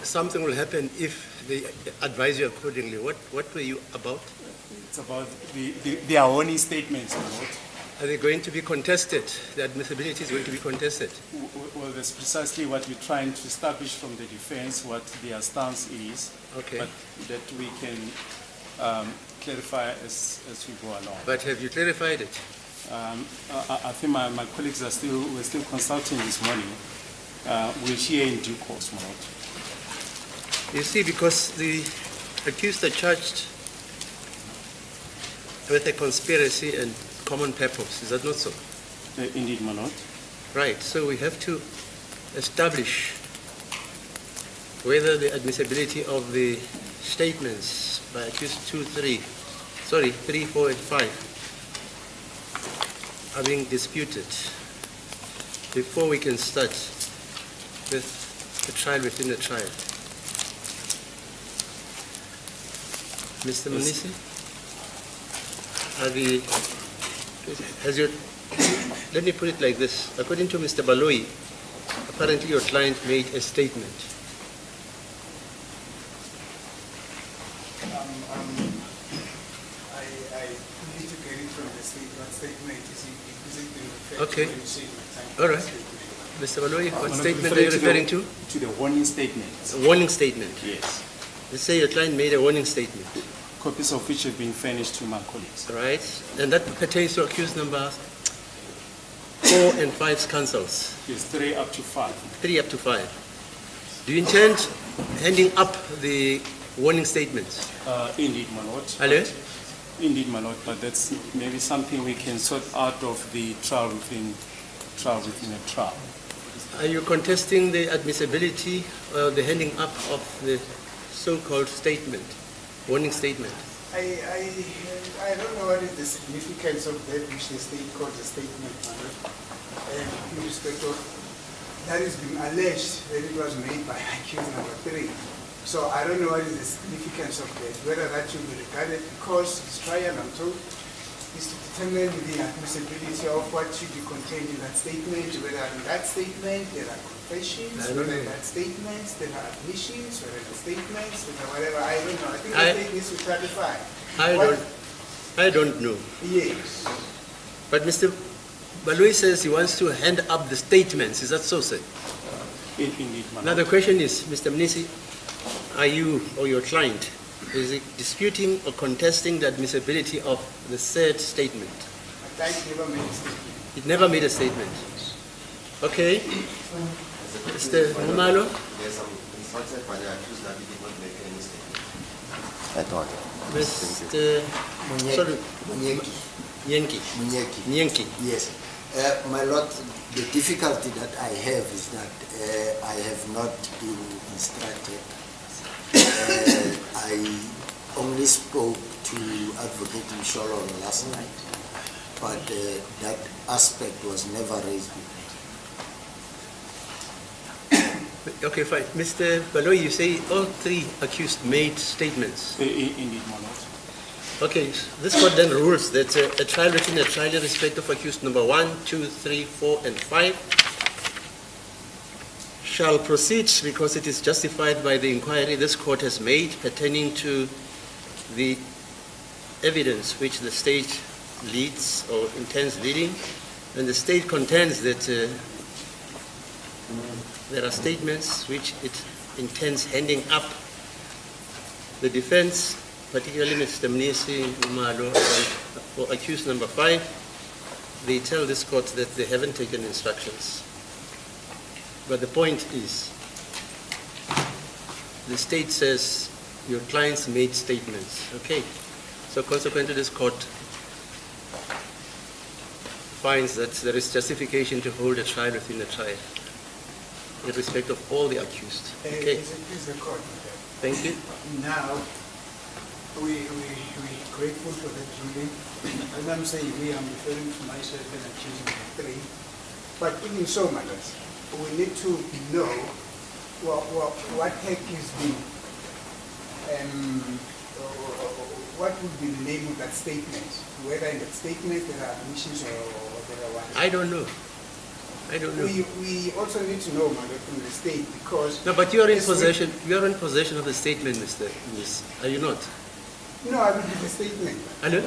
something will happen if they advise you accordingly. What were you about? It's about their warning statements, my lord. Are they going to be contested? The admissibility is going to be contested. Well, that's precisely what we're trying to establish from the defense, what their stance is. Okay. But that we can clarify as we go along. But have you clarified it? I think my colleagues we're still consulting this morning. We'll hear in due course, my lord. You see, because the accused are charged with a conspiracy and common purpose. Is that not so? Indeed, my lord. Right. So we have to establish whether the admissibility of the statements by accused 3, 4, and 5 are being disputed before we can start with the trial within the trial. Mr. Munisi, let me put it like this. According to Mr. Baloyi, apparently your client made a statement. I need to get it from the statement. What statement is it being Okay. referred to? All right. Mr. Baloyi, what statement are you referring to? To the warning statement. A warning statement. Yes. Let's say your client made a warning statement. Copies of which have been furnished to my colleagues. All right. And that pertains to accused number 4 and 5's counsels. Yes, 3 up to 5. 3 up to 5. Do you intend handing up the warning statements? Indeed, my lord. Hello? Indeed, my lord, but that's maybe something we can sort out of the trial within a trial. Are you contesting the admissibility or the handing up of the so-called statement, warning statement? I don't know what is the significance of that which the state calls a statement, in respect of that is being alleged that it was made by accused number 3. So I don't know what is the significance of that, whether that should be regarded, because it's trial, I'm told, is to determine the admissibility of what should be contained in that statement, whether in that statement there are confessions, whether in that statement there are admissions, whether in the statements, whether whatever, I don't know. I think the state needs to clarify. I don't know. Yes. But Mr. Baloyi says he wants to hand up the statements. Is that so, sir? Indeed, my lord. Now the question is, Mr. Munisi, are you or your client is it disputing or contesting the admissibility of the said statement? My client never made a statement. It never made a statement. Okay. Mr. Umalo? There's some instructed by the accused that he did not make any statement. At all. Mr. Sorry. Nyenki. Yes. My lord, the difficulty that I have is that I have not been instructed. I only spoke to Advocate Mshololo last night, but that aspect was never raised with me. Okay, fine. Mr. Baloyi, you say all 3 accused made statements. Indeed, my lord. Okay, this court then rules that a trial within a trial in respect of accused number 1, 2, 3, 4, and 5 shall proceed because it is justified by the inquiry this court has made pertaining to the evidence which the state leads or intends leading, and the state contends that there are statements which it intends handing up. The defense, particularly Mr. Mnisi, Umalo, for accused number 5, they tell this court that they haven't taken instructions. But the point is, the state says your clients made statements. Okay, so consequently this court finds that there is justification to hold a trial within a trial in respect of all the accused. Okay. Is the court. Thank you. Now, we're grateful for that ruling. As I'm saying, I'm referring to myself and accused number 3. But even so, matters, we need to know what heck is the, what would be the name of that statement? Whether in that statement there are admissions or there are what? I don't know. I don't know. We also need to know, Madam, from the state, because... No, but you are in Yes, we- possession. You are in possession of the statement, Mr. Miss. Are you not? No, I will give the statement. Hello?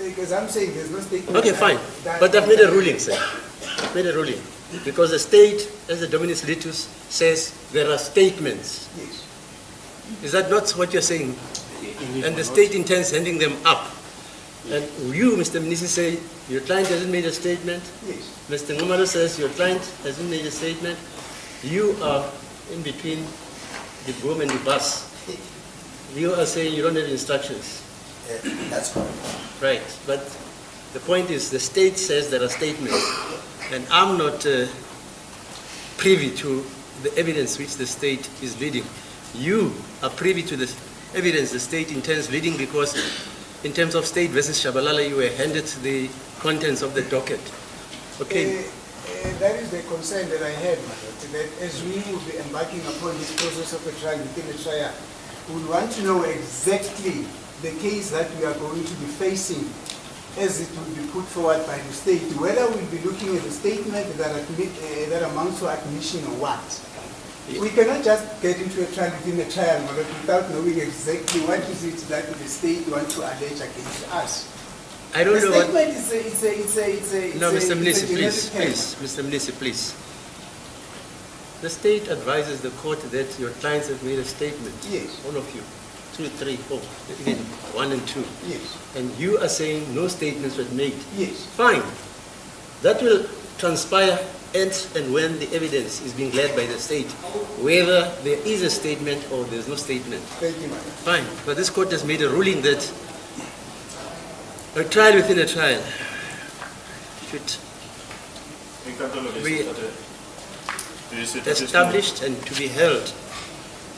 Because I'm saying there's no statement. Okay, fine. that- But I've made a ruling, sir. I've made a ruling. Because the state, as the Dominus Litus says, there are statements. Yes, Is that not what you're saying? Indeed, And my the lord. state intends handing them up. And you, Mr. Mnisi, say your client hasn't made a statement. yes. Mr. Ngumalo says your client hasn't made a statement. You are in between the boom and the bus. You are saying you don't have instructions. That's correct. Right, but the point is the state says there are statements, and I'm not privy to the evidence which the state is leading. You are privy to the evidence the state intends leading, because in terms of state versus Shabalala, you were handed the contents of the docket. Okay, That is the concern that I had, Madam, that as we will be embarking upon this process of a trial within a trial, we want to know exactly the case that we are going to be facing as it will be put forward by the state, whether we'll be looking at a statement that amounts to admission or what. We cannot just get into a trial within a trial, Madam, without knowing exactly what is it that the state want to allege against us. I don't The know what... statement is No, Mr. Mnisi, it's a please, generic term. please, Mr. Mnisi, please. The state advises the court that your clients have made a statement. Yes. All of you, 2, 3, 4, even 1 and 2. Yes, And you are saying no statements were made. yes. Fine. That will transpire and when the evidence is being led by the state, whether there is a statement or there's no statement. Thank you, Madam. Fine. But this court has made a ruling that a trial within a trial should be established and to be held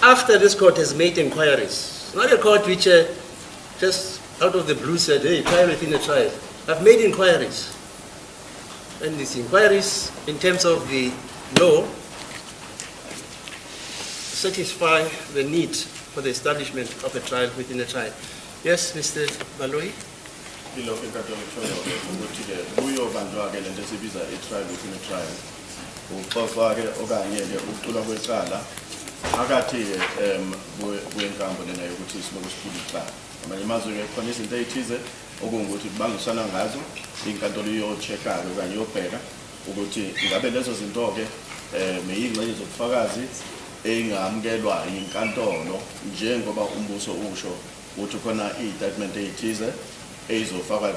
after this court has made inquiries. Not a court which just out of the blue said, hey, trial within a trial. I've made inquiries. And these inquiries, in terms of the law, satisfy the need for the establishment of a trial within a trial. Yes, Mr. Baloi? Ilokhu inkantolo kushoyo ukuthi-ke kuyobanjwa-ke lento esibiza i-trial within a trial. Uxoxwa-ke okanye-ke ukuculwa kwecala phakathi-ke kwenkambo lena yokuthi siloku siphula icala. Ngamanye amazwi-ke khona izinto ey'thize okungukuthi kubangisana ngazo, inkantolo iyo-check-ke okanye iyobheka ukuthi ngabe lezo zinto-ke meyingxenye zobufakazi ey'ngamukelwa yinkantolo njengoba umbuso usho ukuthi khona iy'tatimende ey'thize ey'zofakwa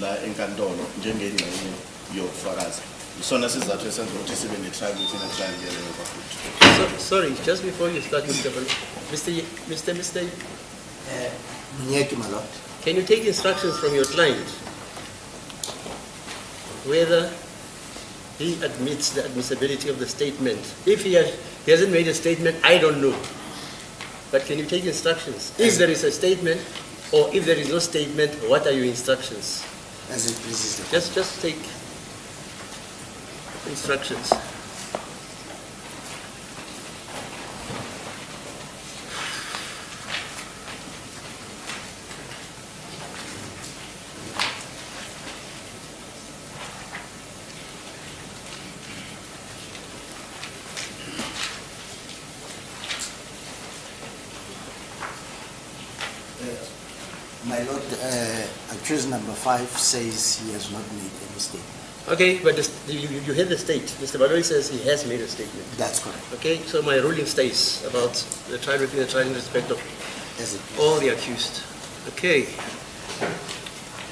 la enkantolo njengengxenye yobufakazi. Isona sizathu esenza ukuthi sibe ne-trial within a trial ngeleyo bafuthi. Sorry, just before you start, Mr. Baloi, Mr. Mnyeki, my lord. Can you take instructions from your client whether he admits the admissibility of the statement? If he hasn't made a statement, I don't know. But can you take instructions? If there is a statement or if there is no statement, what are your instructions? As it pleases the court. Just take instructions. My lord, accused number 5 says he has not made any statement. Okay, but you heard the state. Mr. Baloi says he has made a statement. That's correct. Okay, so my ruling stays about the trial within the trial in respect of As it all the accused. Okay,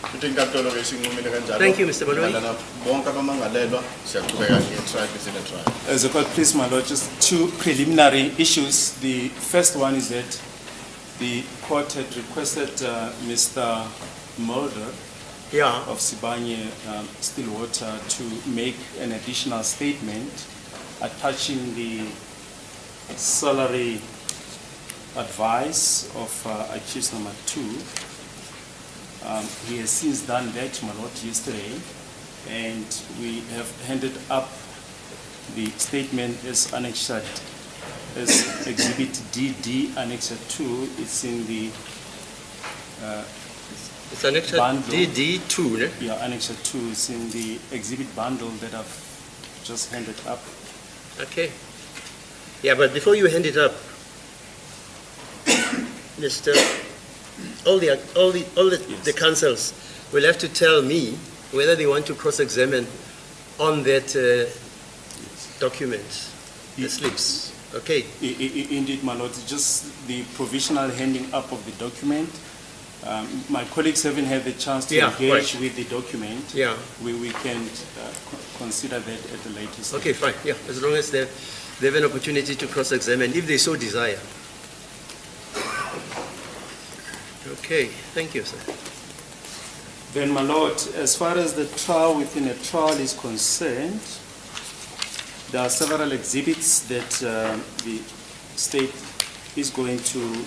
Ukuthi inkantolo-ke isinqumile kanjalo. Thank you, Mr. Baloi. Malana bonke abamangalelwa siyaqhubeka nge-trial within a trial. As a court, please, my lord, just two preliminary issues. The first one is that the court had requested Mr. Mulder yeah. of Sibanye Stillwater to make an additional statement attaching the salary advice of accused number 2. He has since done that, my lord, yesterday, and we have handed up the statement as annexed as Exhibit DD, Annex 2. It's in the It's an extra bundle. DD2, ne? Yeah, Annexure 2 is in the exhibit bundle that I've just handed up. Okay. Yeah, but before you hand it up, Mr. All the councils will have to tell me whether they want to cross-examine on that document, the slips. Okay. Indeed, my lord, just the provisional handing up of the document. My colleagues haven't had the chance to engage with the document. Yeah. We can consider that at the later stage. Okay, fine. Yeah, as long as they have an opportunity to cross-examine, if they so desire. Okay, thank you, sir. Then, my lord, as far as the trial within a trial is concerned, there are several exhibits that the state is going to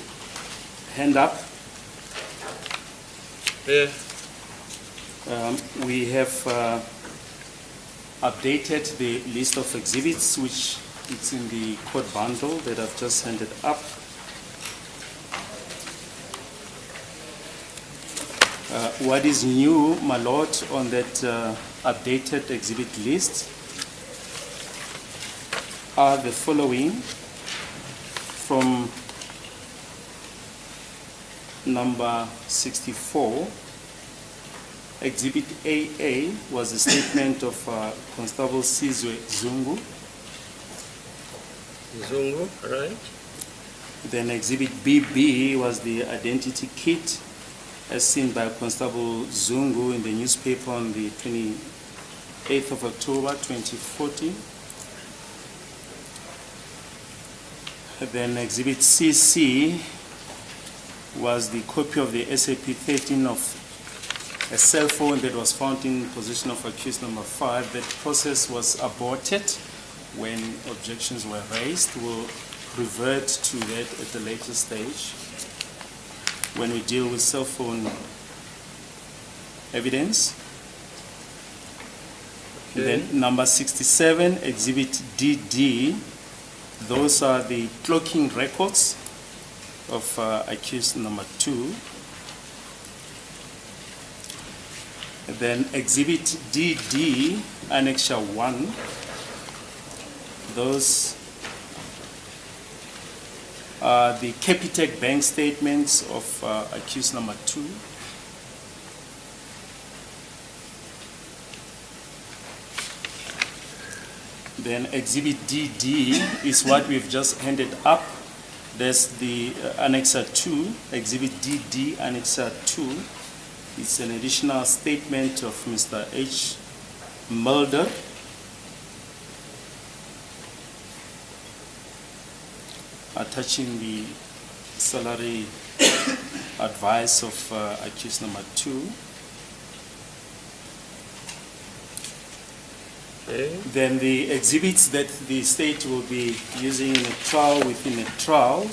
hand up. Yeah. We have updated the list of exhibits, which it's in the court bundle that I've just handed up. What is new, my lord, on that updated exhibit list are the following. From number 64, Exhibit AA was a statement of Constable Sizwe Zungu. Zungu, right? Then Exhibit BB was the identity kit as seen by Constable Zungu in the newspaper on the 28th of October 2014. Then Exhibit CC was the copy of the SAP-13 of a cell phone that was found in possession of accused number 5. That process was aborted when objections were raised. We'll revert to that at a later stage when we deal with cell phone evidence. Okay. Then number 67, Exhibit DD, those are the clocking records of accused number 2. Then Exhibit DD, Annexure 1, those are the Capitec bank statements of accused number 2. Then Exhibit DD is what we've just handed up. There's the Annexure 2, Exhibit DD, Annexure 2. It's an additional statement of Mr. H. Mulder. Attaching the salary advice of accused number 2. Okay. Then the exhibits that the state will be using in a trial within a trial,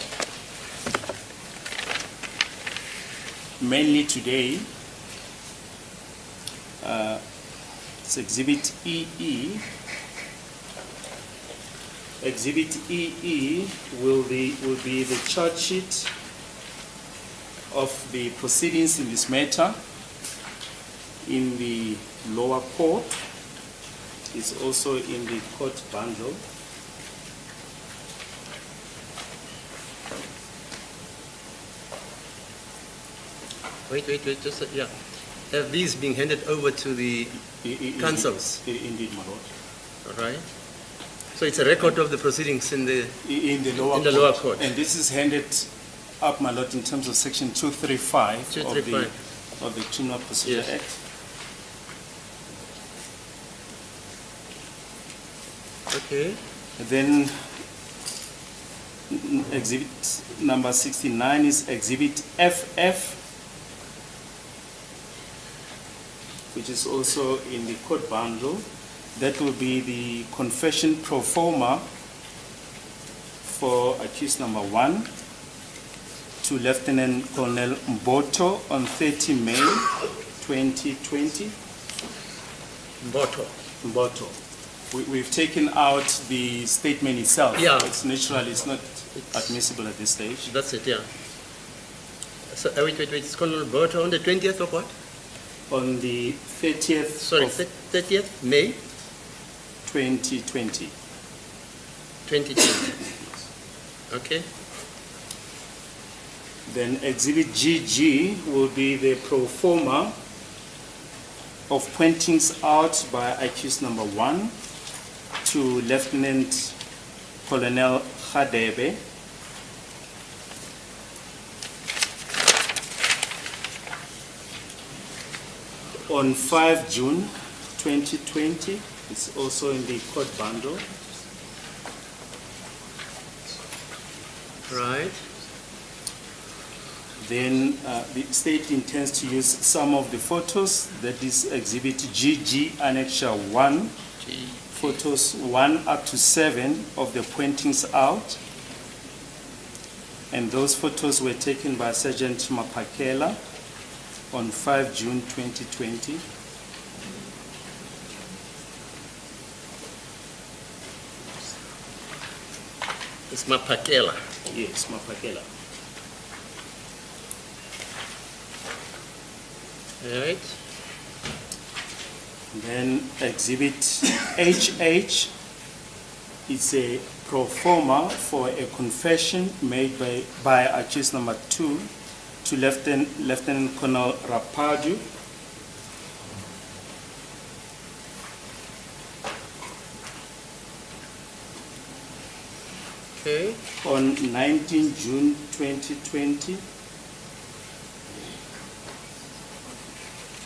mainly today, it's Exhibit EE. Exhibit EE will be the charge sheet of the proceedings in this matter in the lower court. It's also in the court bundle. Wait, just, yeah. Have these been handed over to the councils? Indeed, my lord. All right. So it's a record of the proceedings in the lower court. And this is handed up, my lord, in terms of section 235, 235. of the Criminal Procedure Yes. Act. Okay. Then exhibit number 69 is Exhibit FF, which is also in the court bundle. That will be the confession pro forma for accused number 1 to Lieutenant Colonel Mboto on 30 May 2020. Mboto. Mboto. We've taken out the statement itself. Yeah. It's not admissible at this stage. That's it, yeah. So, wait, it's Colonel Botha on the 20th of what? On the 30th Sorry, of 30th May 2020. 2020. Okay. Then Exhibit GG will be the pro forma of pointings out by accused number 1 to Lieutenant Colonel Khadebe. On 5 June 2020, it's also in the court bundle. Right. Then the state intends to use some of the photos, that is Exhibit GG Annexure 1, photos 1 up to 7 of the pointings out. And those photos were taken by Sergeant Mapakela on 5 June 2020. It's Mapakela. Yes, Mapakela. All right. Then Exhibit HH is a pro forma for a confession made by accused number 2 to Lieutenant Colonel Rapadu. Okay. On 19 June 2020.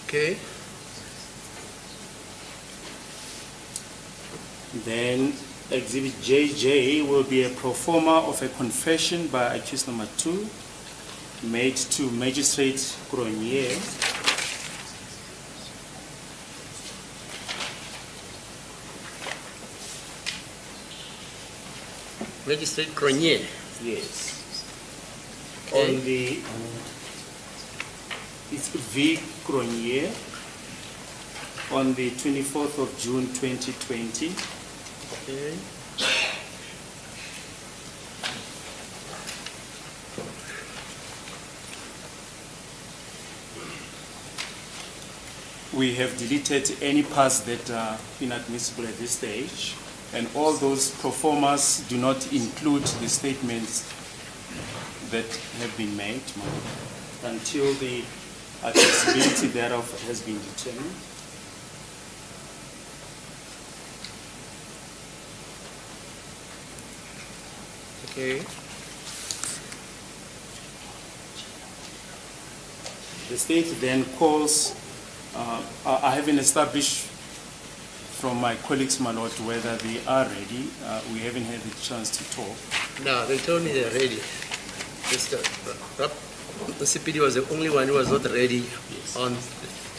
Okay. Then Exhibit JJ will be a pro forma of a confession by accused number 2 made to Magistrate Gronier. Magistrate Gronier. Yes. Okay. On the, it's V. Gronier on the 24th of June 2020. Okay. We have deleted any parts that are inadmissible at this stage, and all those pro formas do not include the statements that have been made until the accessibility thereof has been determined. Okay. The state then calls, I haven't established from my colleagues, my lord, whether they are ready. We haven't had the chance to talk. No, they told me they're ready. Mr. The CPD was the only one who was not ready on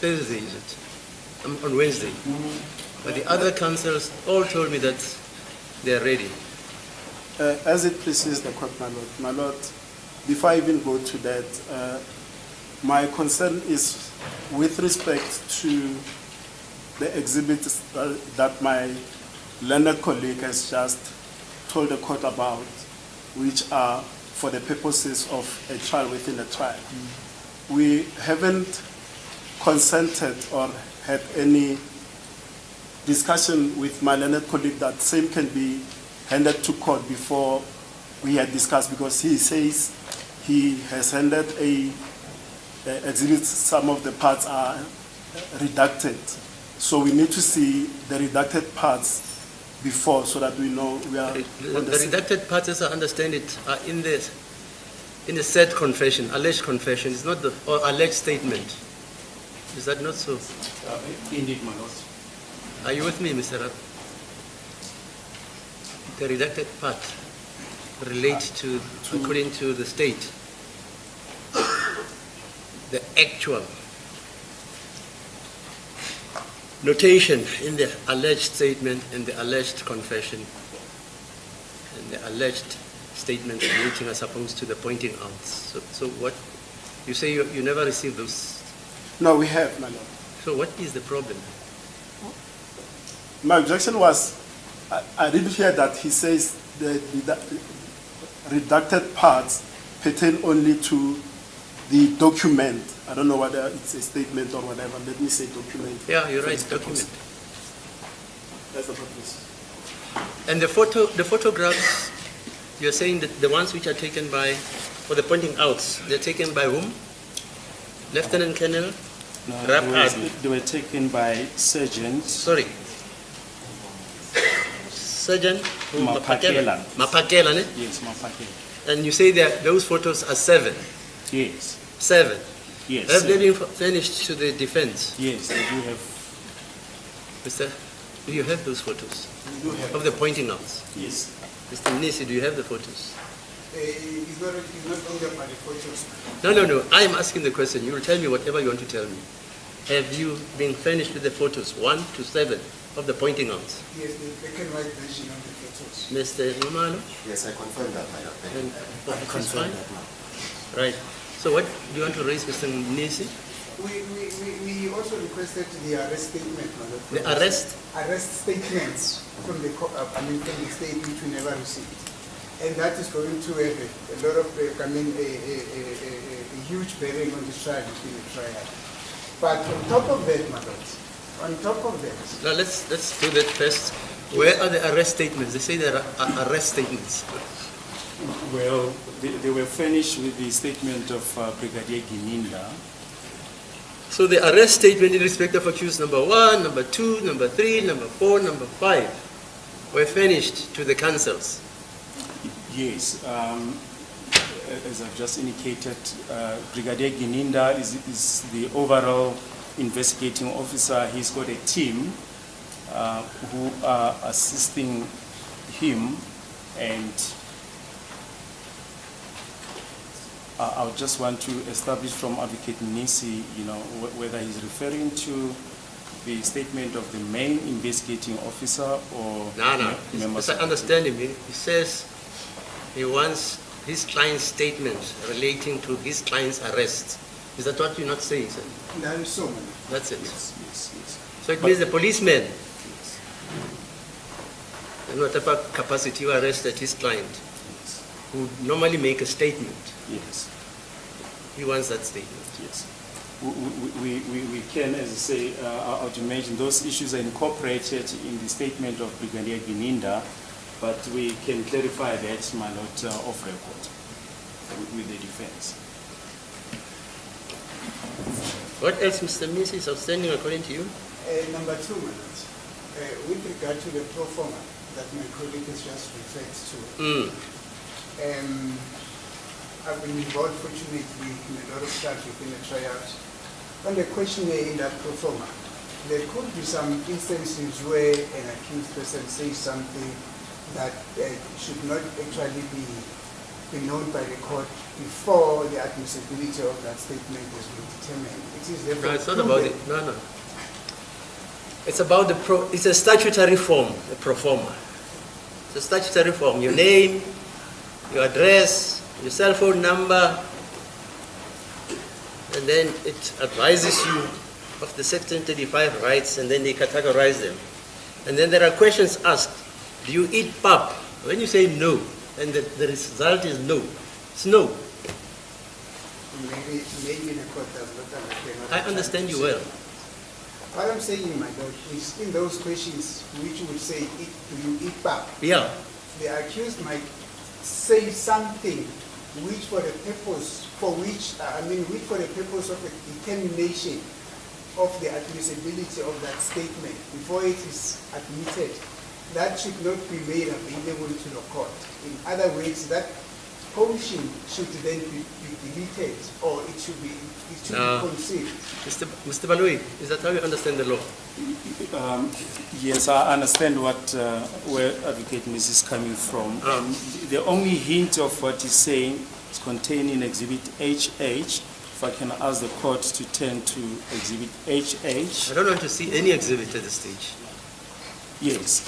Thursday, is it? On Wednesday. But the other councillors all told me that they're ready. As it pleases the court, my lord, before I even go to that, my concern is with respect to the exhibits that my learned colleague has just told the court about, which are for the purposes of a trial within a trial. We haven't consented or had any discussion with my learned colleague that same can be handed to court before we had discussed, because he says he has handed a exhibit, some of the parts are redacted. So we need to see the redacted parts before, so that we know we are The on the same. redacted parts, as I understand it, are in the said confession, alleged confession. It's not the or alleged statement. Is that not so? Indeed, my lord. Are you with me, Mr. Rapp? The redacted part relates to, according to the state, the actual notation in the alleged statement and the alleged confession and the alleged statements relating as opposed to the pointing out. So what, you say you never received those. No, we have, my lord. So what is the problem? My objection was, I didn't hear that he says the redacted parts pertain only to the document, I don't know whether it's a statement or whatever, let me say document. Yeah, you're for right, this purpose. document. That's the purpose. And the photographs, you're saying that the ones which are taken by, for the pointing outs, they're taken by whom? Lieutenant Colonel? No, Rap they were taken by sergeants. Sorry. Sergeant Mapakela. Mapakela, ne? Yes, Mapakela. And you say that those photos are 7. Yes, 7. yes. Have they been finished to the defense? Yes, they do have, Mr. Do you have those photos We do have. of the pointing outs? yes. Mr. Nisi, do you have the photos? It's not only about the photos. No. I am asking the question. You will tell me whatever you want to tell me. Have you been finished with the photos 1 to 7 of the pointing outs? Yes, the black and white version of the photos. Mr. Numalo? Yes, I confirm that, my And I that's confirm fine. that now. Right. So what do you want to raise, Mr. Nisi? We also requested the arrest statement. Madam. The arrest? Arrest statements from the, from the state which we never received. And that is going to have a lot of, a huge bearing on the trial, between the trial. But on top of that, my lords, on top of that, Now let's do that first. Where are the arrest statements? They say there are arrest statements. Well, they were finished with the statement of Brigadier Gininda. So the arrest statement in respect of accused number 1, number 2, number 3, number 4, number 5 were finished to the councils. Yes, as I've just indicated, Brigadier Gininda is the overall investigating officer. He's got a team who are assisting him, and I just want to establish from Advocate Nisi, whether he's referring to the statement of the main investigating officer or No. members As I of- understand him, he says he wants his client's statement relating to his client's arrest. Is that what you're not saying, sir? that is so many. That's it. Yes, yes, yes. So it means the policeman, in whatever capacity you arrested his client, would normally make a statement. Yes. He wants that statement. Yes. We can, as I say, I would imagine those issues are incorporated in the statement of Brigadier Gininda, but we can clarify that, my lord, off record with the defense. What else, Mr. Misi, is outstanding according to you? Number 2, my lords, with regard to the pro forma that my colleague has just referred to, I've been involved, fortunately, in a lot of stuff within the tryout. On the questionnaire in that pro forma, there could be some instances where an accused person says something that should not actually be known by the court before the admissibility of that statement has been determined. It is therefore No, it's not about proven. it. No. It's about it's a statutory form, a pro forma. It's a statutory form. Your name, your address, your cell phone number, and then it advises you of the Section 35 rights, and then they categorize them. And then there are questions asked. Do you eat pap? When you say no, and the result is no, it's no. Maybe the court does not understand. what I I'm understand trying you to well. say. What I'm saying, my lord, is in those questions which would say, do you eat pap? Yeah. The accused might say something which for the purpose of a determination of the admissibility of that statement before it is admitted, that should not be made available to the court. In other words, that portion should then be deleted, or it should be No. concealed. Mr. Balui, is that how you understand the law? Yes, I understand where Advocate Ms. is coming from. The only hint of what he's saying is contained in Exhibit HH. If I can ask the court to turn to Exhibit HH. I don't want to see any exhibit at this stage. Yes.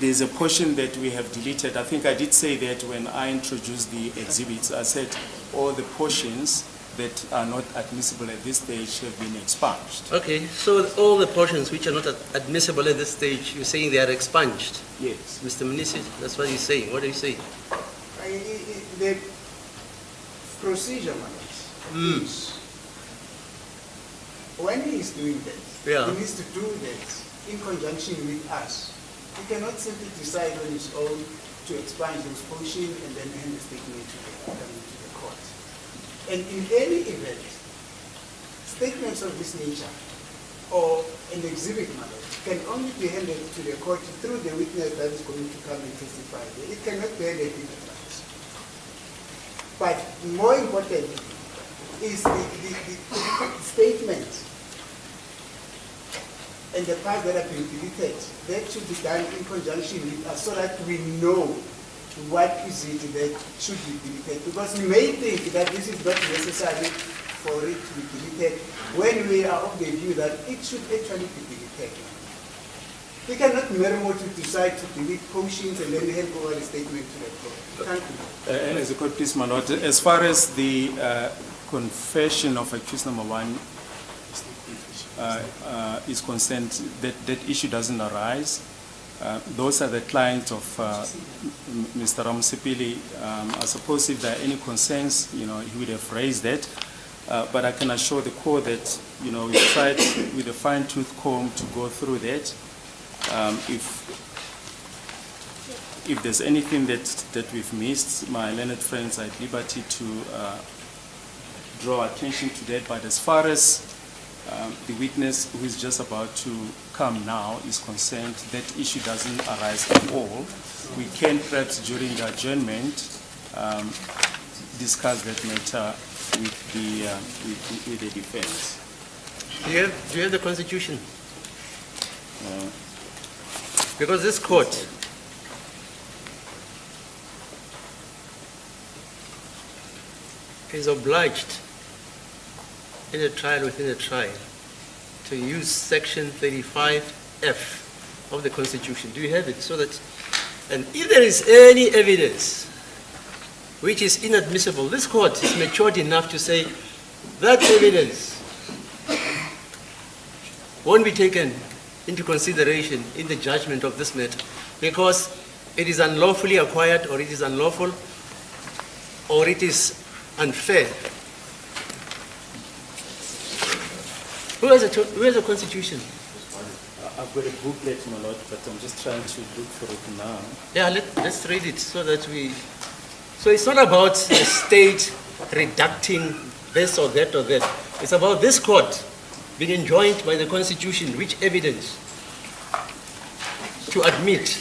There's a portion that we have deleted. I think I did say that when I introduced the exhibits. I said all the portions that are not admissible at this stage have been expunged. Okay, so all the portions which are not admissible at this stage, you're saying they are expunged. Yes. Mr. Munisi, that's what he's saying. What are you saying? The procedure, my lords, is when he is doing that, Yeah. he needs to do that in conjunction with us. He cannot simply decide on his own to expunge those portions and then hand the statement to the court. And in any event, statements of this nature or an exhibit matter can only be handed to the court through the witness that is going to come and testify. It cannot be handed in advance. But more important is the statement and the parts that have been deleted. That should be done in conjunction with us so that we know what is it that should be deleted. Because we may think that this is not necessary for it to be deleted when we are of the view that it should actually be deleted. We cannot merely to decide to delete portions and then hand over the statement to the court. We can't do that. And as a court, please, my lord, as far as the confession of accused number 1 is concerned, that issue doesn't arise. Those are the clients of Mr. Ramsipili. I suppose if there are any concerns, he would have raised that. But I can assure the court that, we tried with a fine-tooth comb to go through that. If there's anything that we've missed, my learned friends are at liberty to draw attention to that. But as far as the witness who is just about to come now is concerned, that issue doesn't arise at all. We can perhaps during the adjournment discuss that matter with the defense. Do you have the Constitution? Because this court is obliged in a trial within a trial to use section 35F of the Constitution. Do you have it? So that, and if there is any evidence which is inadmissible, this court is matured enough to say that evidence won't be taken into consideration in the judgment of this matter because it is unlawfully acquired, or it is unlawful, or it is unfair. Who has a Constitution? I've got a booklet, my lord, but I'm just trying to look for it now. Yeah, let's read it so that we... So it's not about the state reducting this or that or that. It's about this court being enjoined by the Constitution which evidence to admit,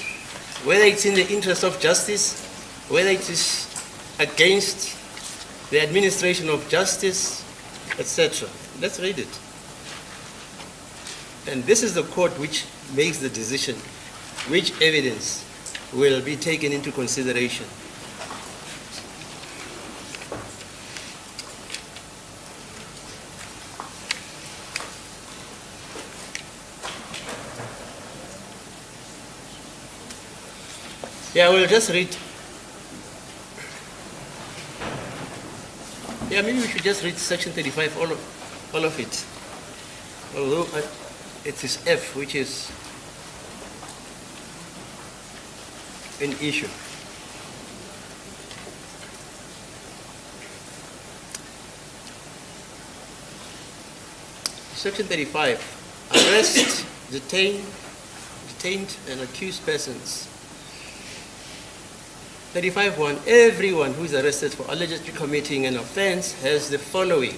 whether it's in the interest of justice, whether it is against the administration of justice, etc. Let's read it. And this is the court which makes the decision which evidence will be taken into consideration. Yeah, we'll just read. Yeah, maybe we should just read section 35, all of it. Although it is F, which is an issue. Section 35, arrest, detained and accused persons. 35.1, everyone who is arrested for allegedly committing an offense has the following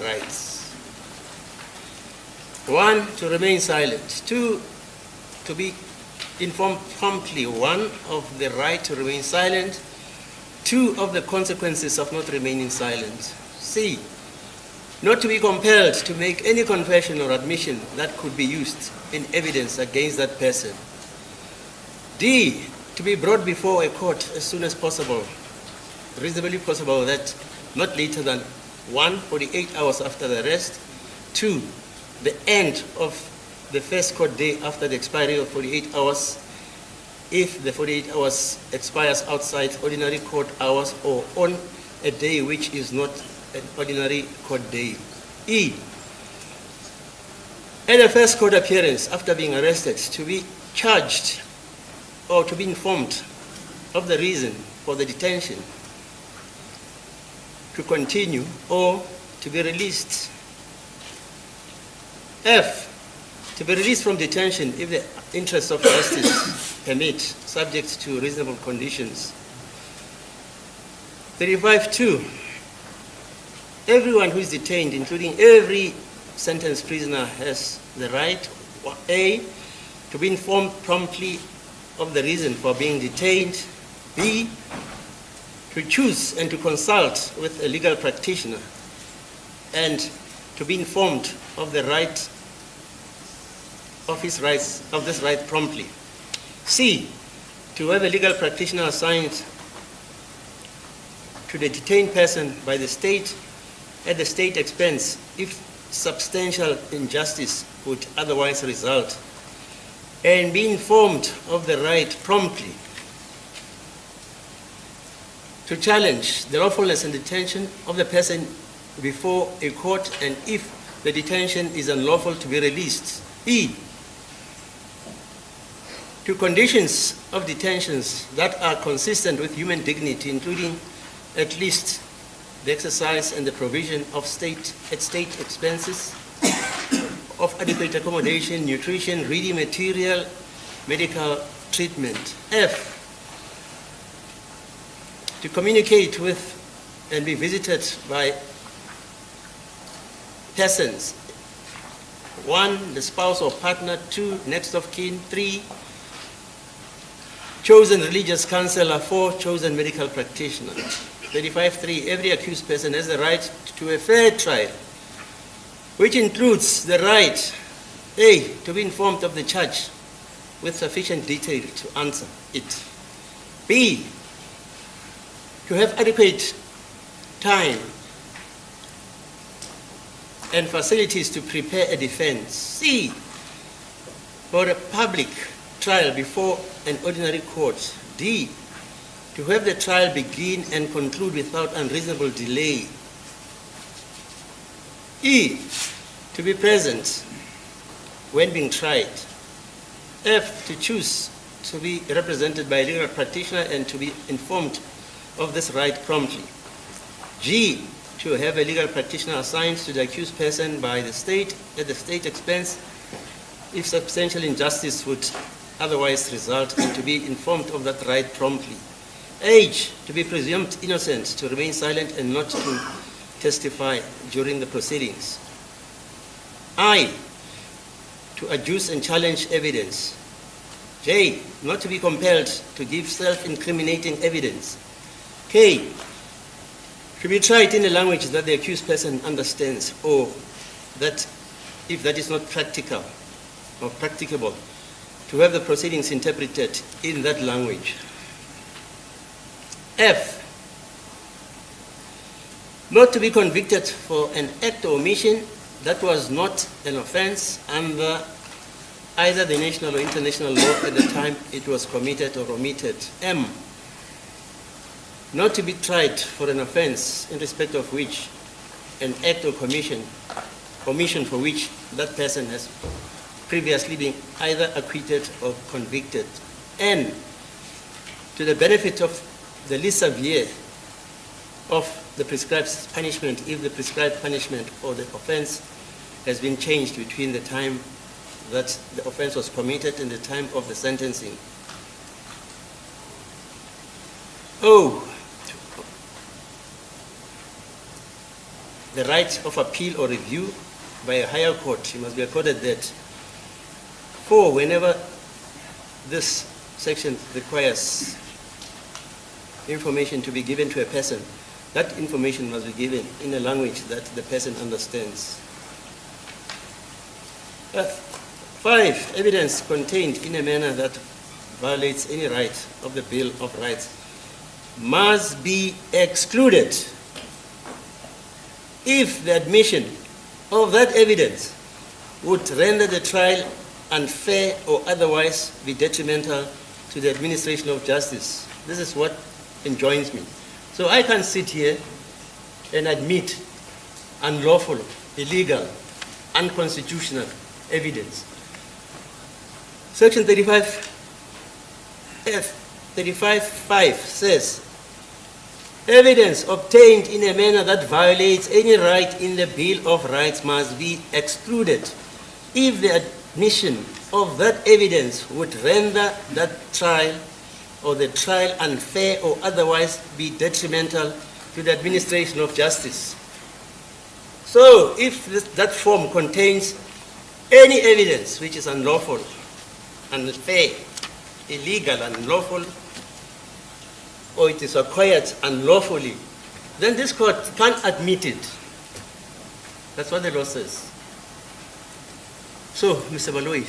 rights. 1, to remain silent. 2, to be informed promptly, 1, of the right to remain silent. 2, of the consequences of not remaining silent. C, not to be compelled to make any confession or admission that could be used in evidence against that person. D, to be brought before a court as soon as possible, reasonably possible, that not later than 1, 48 hours after the arrest. 2, the end of the first court day after the expiry of 48 hours, if the 48 hours expires outside ordinary court hours or on a day which is not an ordinary court day. E, at the first court appearance after being arrested, to be charged or to be informed of the reason for the detention. to continue or to be released. F, to be released from detention if the interests of justice permit, subject to reasonable conditions. 35.2, everyone who is detained, including every sentenced prisoner, has the right, A, to be informed promptly of the reason for being detained, B, to choose and to consult with a legal practitioner, and to be informed of the right of his rights, of this right promptly. C, to have a legal practitioner assigned to the detained person by the state at the state expense if substantial injustice would otherwise result, and be informed of the right promptly to challenge the lawfulness and detention of the person before a court, and if the detention is unlawful, to be released. E, to conditions of detentions that are consistent with human dignity, including at least the exercise and the provision of state expenses, of adequate accommodation, nutrition, reading material, medical treatment. F, to communicate with and be visited by persons. 1, the spouse or partner. 2, next of kin. 3, chosen religious counselor. 4, chosen medical practitioner. 35.3, every accused person has the right to a fair trial, which includes the right, A, to be informed of the charge with sufficient detail to answer it. B, to have adequate time and facilities to prepare a defense. C, for a public trial before an ordinary court. D, to have the trial begin and conclude without unreasonable delay. E, to be present when being tried. F, to choose to be represented by a legal practitioner and to be informed of this right promptly. G, to have a legal practitioner assigned to the accused person by the state at the state expense if substantial injustice would otherwise result, and to be informed of that right promptly. H, to be presumed innocent, to remain silent and not to testify during the proceedings. I, to adduce and challenge evidence. J, not to be compelled to give self-incriminating evidence. K, to be tried in a language that the accused person understands, or that, if that is not practical or practicable, to have the proceedings interpreted in that language. F, not to be convicted for an act or omission that was not an offense under either the national or international law at the time it was committed or omitted. M, not to be tried for an offense in respect of which an act or omission for which that person has previously been either acquitted or convicted. N, to the benefit of the least severe of the prescribed punishment if the prescribed punishment or the offense has been changed between the time that the offense was committed and the time of the sentencing. O, the right of appeal or review by a higher court. You must be accorded that. 4, whenever this section requires information to be given to a person, that information must be given in a language that the person understands. 5, evidence contained in a manner that violates any right of the Bill of Rights must be excluded if the admission of that evidence would render the trial unfair or otherwise be detrimental to the administration of justice. This is what enjoins me. So I can't sit here and admit unlawful, illegal, unconstitutional evidence. Section 35(5) says, Evidence obtained in a manner that violates any right in the Bill of Rights must be excluded if the admission of that evidence would render that trial or the trial unfair or otherwise be detrimental to the administration of justice. So if that form contains any evidence which is unlawful, unfair, illegal, unlawful, or it is acquired unlawfully, then this court can't admit it. That's what the law says. So, Mr. Baloyi,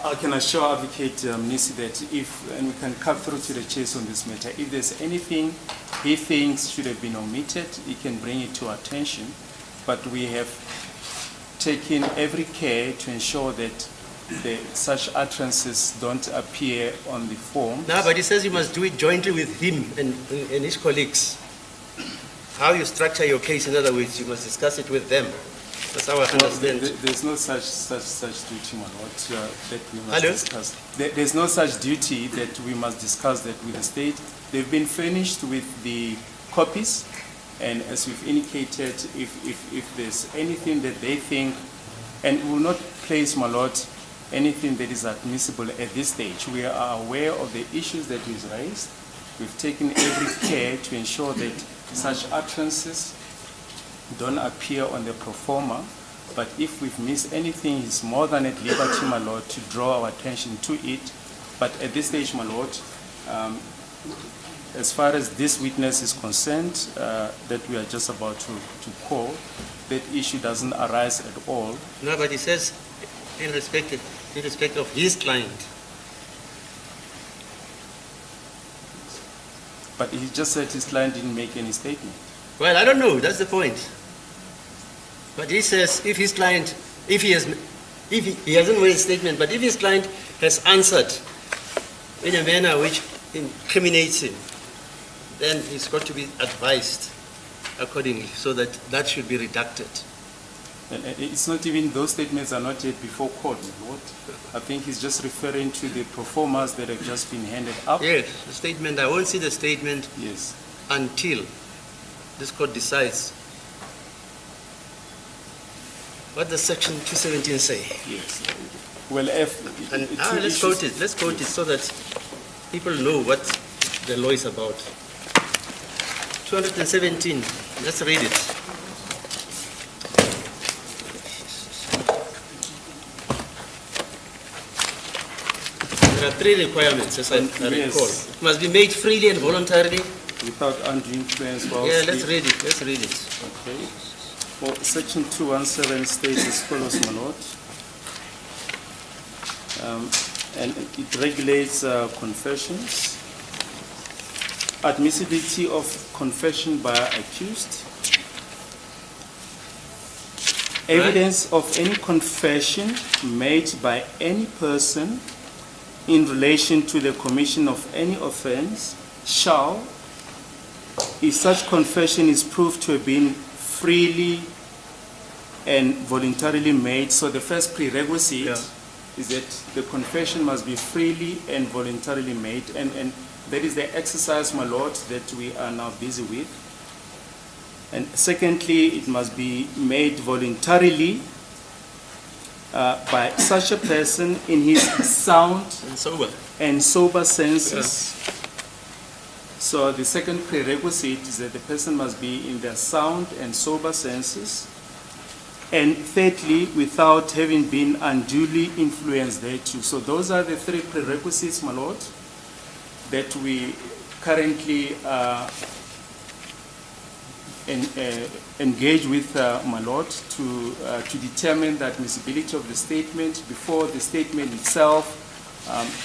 I can assure Advocate Mnisi that if, and we can cut through to the chase on this matter, if there's anything he thinks should have been omitted, he can bring it to our attention. But we have taken every care to ensure that such utterances don't appear on the form. no, but he says you must do it jointly with him and his colleagues. How you structure your case, in other words, you must discuss it with them. That's how I understand. There's no such duty, my lord, that we must Hello? discuss. There's no such duty that we must discuss that with the state. They've been furnished with the copies, and as we've indicated, if there's anything that they think, and we will not place, my lord, anything that is admissible at this stage. We are aware of the issues that is raised. We've taken every care to ensure that such utterances don't appear on the pro forma, but if we've missed anything, it's more than at liberty, my lord, to draw our attention to it. But at this stage, my lord, as far as this witness is concerned, that we are just about to call, that issue doesn't arise at all. No, but he says in respect of his client. But he just said his client didn't make any statement. Well, I don't know, that's the point. But he says if his client, if he hasn't made a statement, but if his client has answered in a manner which incriminates him, then he's got to be advised accordingly, so that should be redacted. And it's not even, those statements are not yet before court, my lord. I think he's just referring to the pro formas that have just been handed up. Yes, the statement, I won't see the statement Yes. until this court decides. What does section 217 say? Yes. Well, if... And two let's issues- quote it. Let's quote it so that people know what the law is about. 217. Let's read it. There are three requirements, as I recall. Yes. It must be made freely and voluntarily. Without undue influence while Yeah, let's speaking. read it. Let's read it. Okay. Well, section 217 states as follows, my lord. And it regulates confessions. Admissibility of confession by accused. Evidence of any confession made by any person in relation to the commission of any offense shall, if such confession is proved to have been freely and voluntarily made. So the first prerequisite is that the confession must be freely and voluntarily made, and that is the exercise, my lord, that we are now busy with. And secondly, it must be made voluntarily by such a person in his sound And sober. and sober senses. So the second prerequisite is that the person must be in their sound and sober senses. And thirdly, without having been unduly influenced thereto. So those are the three prerequisites, my lord, that we currently engage with, my lord, to determine the admissibility of the statement before the statement itself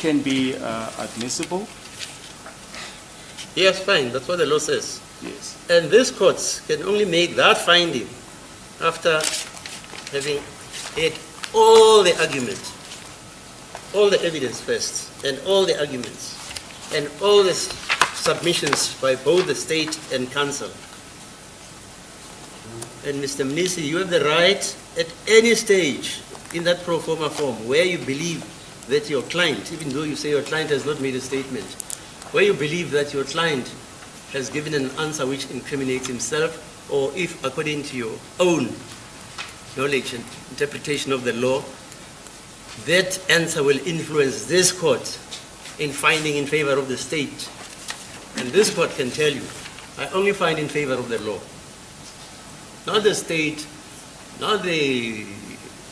can be admissible. Yes, fine. That's what the law says. Yes. And these courts can only make that finding after having heard all the arguments, all the evidence first, and all the arguments, and all the submissions by both the state and council. And Mr. Mnisi, you have the right at any stage in that pro forma form where you believe that your client, even though you say your client has not made a statement, where you believe that your client has given an answer which incriminates himself, or if, according to your own knowledge and interpretation of the law, that answer will influence this court in finding in favor of the state. And this court can tell you, I only find in favor of the law. Not the state, not the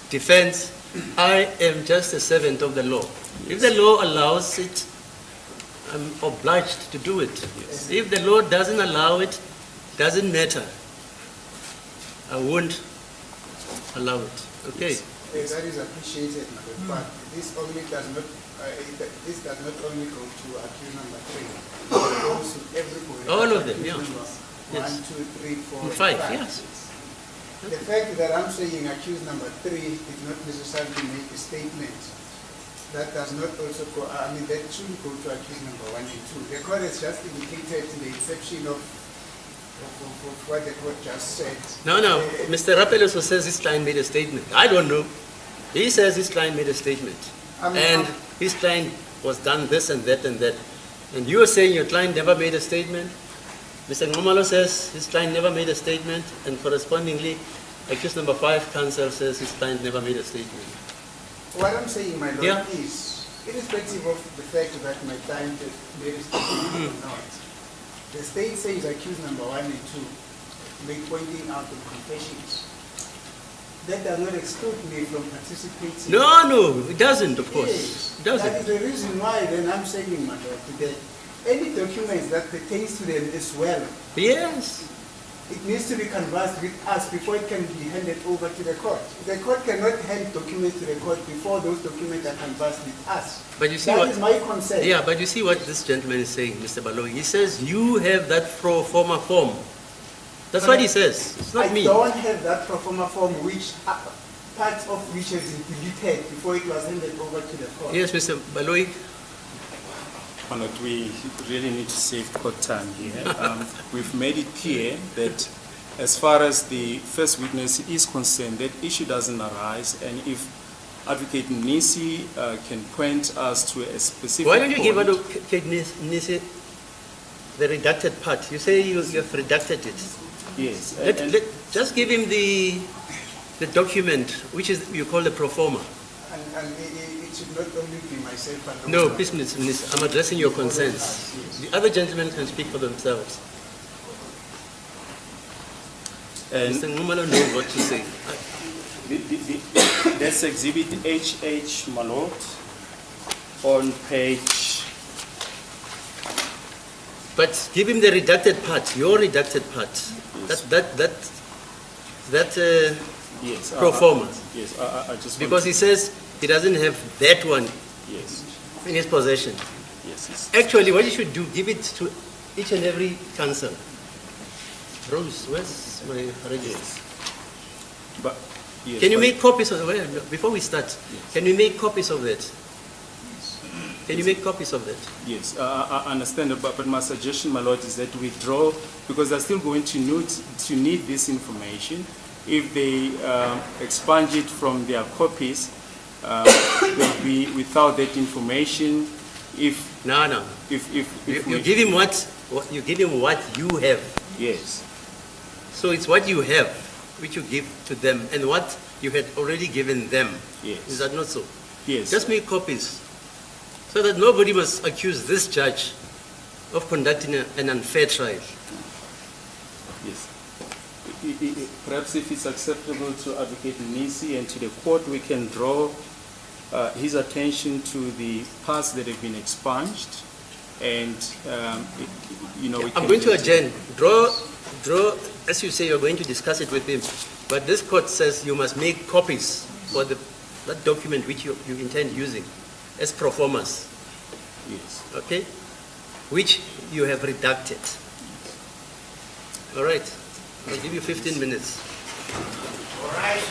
defense. I am just a servant of the law. If the law allows it, I'm obliged to do it. If the law doesn't allow it, doesn't matter. I won't allow it. Okay? That is appreciated, Madam, but this only does not, this does not only go to accused number 3. It goes to everybody. All of them, yeah. Yes. 1, 2, 3, 4, And 5, yes. The fact that I'm saying accused number 3 did not necessarily make a statement, that does not also go, I mean, that shouldn't go to accused number 1 and 2. The court has just indicated the exception of what the court just said. No, Mr. Rapelos says his client made a statement. I don't know. He says his client made a statement. And his client was done this and that and that. And you are saying your client never made a statement? Mr. Ngomalo says his client never made a statement, and correspondingly, accused number 5, counsel says his client never made a statement. What I'm saying, my lord, Yeah. is, irrespective of the fact that my client made a statement or not, the state says accused number 1 and 2, make pointing out the confessions. That does not exclude me from participating. No, it doesn't, of course. Yes. It doesn't. That is the reason why then I'm saying, my lord, today, any documents that pertains to them as well, Yes. it needs to be conversed with us before it can be handed over to the court. The court cannot hand documents to the court before those documents are conversed with us. But you see That what? is my concern. Yeah, but you see what this gentleman is saying, Mr. Baloyi. He says you have that pro forma form. That's what he says. It's not I me. don't have that pro forma form which part of which has been deleted before it was handed over to the court. Yes, Mr. Baloyi. Honored, we really need to save court time here. We've made it clear that as far as the first witness is concerned, that issue doesn't arise, and if Advocate Nisi can point us to a specific Why don't you give point- Advocate Nisi the redacted part? You say you have redacted it. Yes. Just give him the document, which is you call the pro forma. And it should not only be myself alone. No, please, Mr. Minister, I'm addressing your concerns. The other gentlemen can speak for themselves. And Mr. Ngumalo knows what to say. that's Exhibit HH, my lord, on page. But give him the redacted part, your redacted part. That Yes. pro forma. Yes. I just Because he says he doesn't have that one Yes. in his possession. Yes. Actually, what you should do, give it to each and every council. Rose, where's my register? But yes. Can you but- make copies of it? Before we start, can we make copies of that? Can you make copies of that? Yes, I understand, but my suggestion, my lord, is that we draw, because they're still going to need this information. If they expunge it from their copies, they'll be without that information. If No. You give him what you have. Yes, So it's what you have, which you give to them, and what you had already given them. Yes. Is that not so? yes. Just make copies, so that nobody must accuse this judge of conducting an unfair trial. Yes. Perhaps if it's acceptable to Advocate Nisi and to the court, we can draw his attention to the parts that have been expunged, and we I'm can going to adjourn. Draw, as you say, you're going to discuss it with him. But this court says you must make copies for that document which you intend using as pro formas, Yes. okay? Which you have redacted. All right. I'll give you 15 minutes. All right.